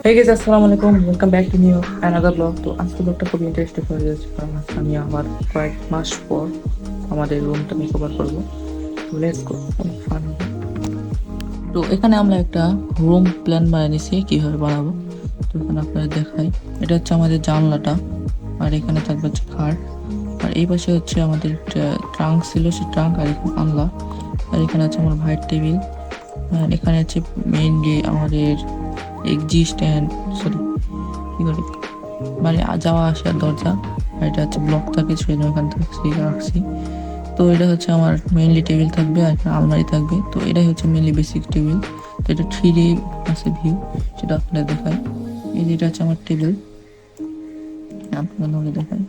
Hey guys, Assalamualaikum. Welcome back to new another vlog. তো আজকে ব্লগটা খুবই ইন্টারেস্টিং হয়ে যাচ্ছে কারণ আজকে আমি আবার কয়েক মাস পর আমাদের রুমটা মেকওভার করবো। তো লেটস গো, অনেক ফান হবে। তো এখানে আমরা একটা রুম প্ল্যান বানিয়ে নিয়েছি কিভাবে বানাবো। তো এখানে আপনাদের দেখাই, এটা হচ্ছে আমাদের জানলাটা, আর এখানে থাকবে হচ্ছে খাট, আর এই পাশে হচ্ছে আমাদের ট্রাঙ্ক ছিল, সে ট্রাঙ্ক, আর এখানে আনলা, আর এখানে আছে আমার ভাইয়ের টেবিল, আর এখানে আছে মেইনলি আমাদের এক্সি স্ট্যান্ড, সরি কি বলে মানে যাওয়া আসার দরজা, আর এটা হচ্ছে ব্লক থাকে সেই জন্য এখান থেকে রাখছি। তো এটা হচ্ছে আমার মেইনলি টেবিল থাকবে, আর এখানে আলমারি থাকবে। তো এটাই হচ্ছে মেইনলি বেসিক টেবিল। তো এটা 3D আছে ভিউ, সেটা আপনাদের দেখায়। এই যে এটা হচ্ছে আমার টেবিল, আপনাদের দেখায়।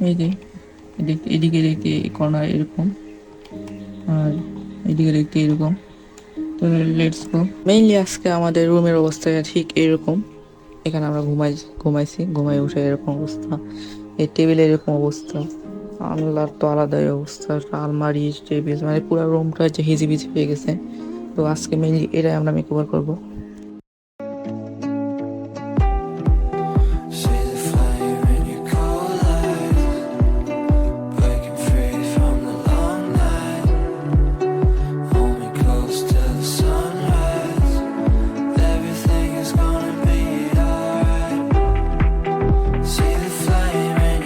এই যে এদিকে দেখতে কর্নার এরকম, আর এদিকে দেখতে এরকম। তো লেটস গো। মেইনলি আজকে আমাদের রুমের অবস্থা ঠিক এরকম। এখানে আমরা ঘুমাই উঠে এরকম অবস্থা, এই টেবিলের এরকম অবস্থা, আলনার তো আলাদাই অবস্থা, আলমারি টেবিল মানে পুরো রুমটা হচ্ছে হিজিবিজি হয়ে গেছে। তো আজকে মেইনলি এটাই আমরা মেকওভার করবো।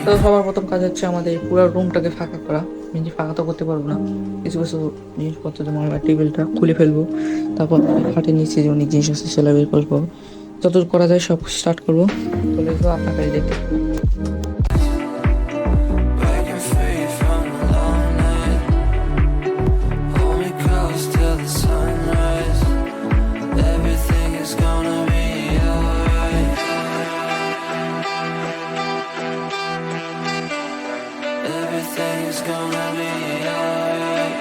তো সবার প্রথম কাজ হচ্ছে আমাদের পুরো রুমটাকে ফাঁকা করা। আমি ফাঁকা তো করতে পারবো না, কিছু কিছু জিনিসপত্র যেমন আমার টেবিলটা খুলে ফেলবো, তারপর খাটের নিচে যে অনেক জিনিস আছে সেগুলো বের করবো, যতদূর করা যায় সব স্টার্ট করবো। চলে যাবো আপনার কাছে দেখতে। Everything's gonna be alright. Everything's gonna be alright.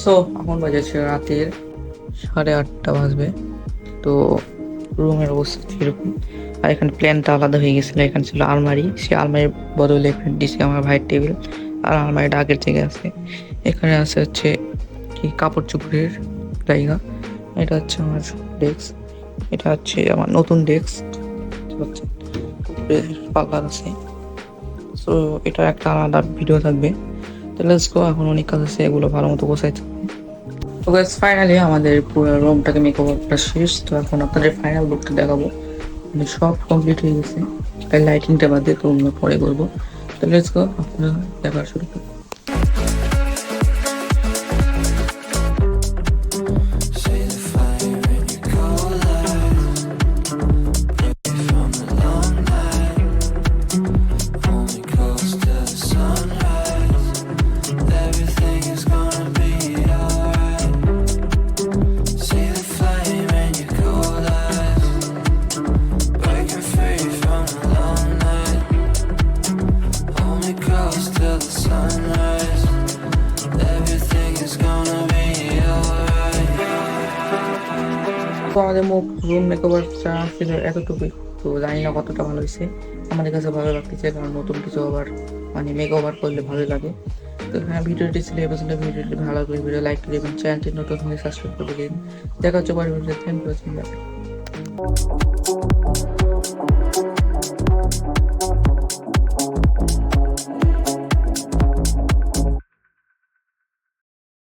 So এখন বাজেছে রাতের 8:30 বাজবে। তো রুমের অবস্থা এরকম, আর এখানে প্ল্যানটা আলাদা হয়ে গেছিলো। এখানে ছিল আলমারি, সে আলমারির বদলে এখানে দিছে আমার ভাইয়ের টেবিল, আর আলমারিটা আগের থেকে আছে। এখানে আছে হচ্ছে কি কাপড় চোপড়ের জায়গা। এটা হচ্ছে আমার ডেস্ক, এটা হচ্ছে আমার নতুন ডেস্ক, হচ্ছে পাল্লা আছে। সো এটা একটা আলাদা ভিডিও থাকবে। তো লেটস গো, এখন অনেক কাজ আছে, এগুলো ভালো মতো গোছাইতে হবে। তো গাইস ফাইনালি আমাদের পুরো রুমটাকে মেকওভারটা শেষ। তো এখন আপনাদের ফাইনাল লুকটা দেখাবো, মানে সব কমপ্লিট হয়ে গেছে, তাই লাইটিংটা বাদে তো অন্য পরে করবো। তো লেটস গো, আপনারা দেখা শুরু করুন। তো আমাদের রুম মেকওভারটা ছিল এতটুকুই। তো জানি না কতটা ভালো হয়েছে, আমাদের কাছে ভালো লাগতেছে, কারণ নতুন কিছু আবার মানে মেকওভার করলে ভালো লাগে। তো হ্যাঁ, ভিডিওটি ছিল এই পর্যন্ত। ভিডিওটি ভালো লাগলে ভিডিও লাইক করে দেবেন, চ্যানেলটি নতুন হলে সাবস্ক্রাইব করে দিন। দেখা হচ্ছে পরের ভিডিওতে। Thank you.